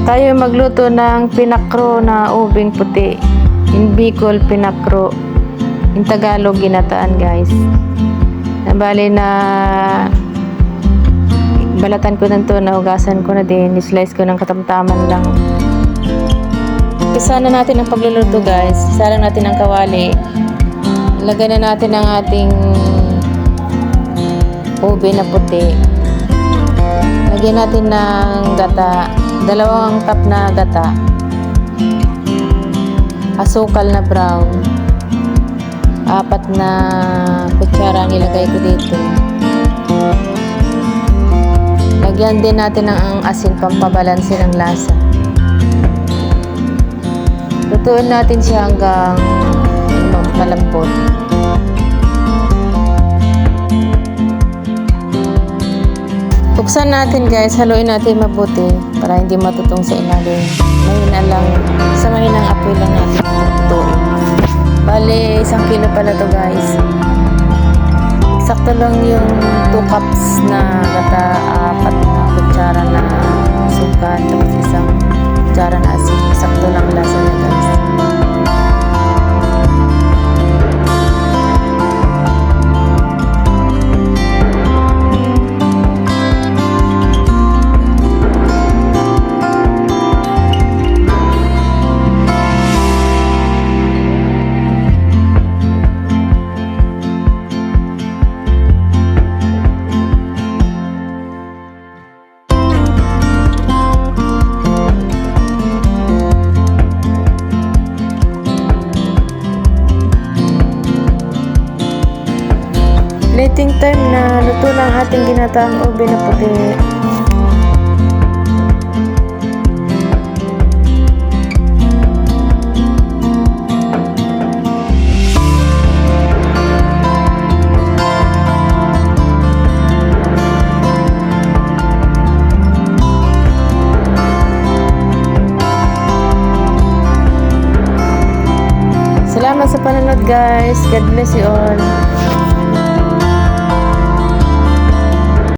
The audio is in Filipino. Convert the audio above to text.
Tayo magluto ng pinakro na ubing puti. In Bicol, pinakro. In Tagalog, ginataan, guys. Bali na balatan ko ng to, nahugasan ko na din. Slice ko ng katamtaman lang. Isa na natin ang pagluluto, guys. Isa lang natin ang kawali. Lagay na natin ang ating ube na puti. Lagyan natin ng gata. 2 cup na gata. Asukal na brown. 4 na kutsara ang ilagay ko dito. Lagyan din natin ng asin pampabalansin ng lasa. Lutuin natin siya hanggang malambot. Buksan natin, guys, haluin natin mabuti para hindi matutong sa ilalim. Mahina lang, sa mahinang apoy lang natin lutuin. Bale, 1 kilo pala to, guys. Sakto lang yung 2 cups na gata, 4 na kutsara na suka, tapos 1 kutsara na asin. Sakto lang lasa niya, guys. Plating time na, luto na ang ating ginataang ube na puti. Salamat sa panonood, guys. God bless you all.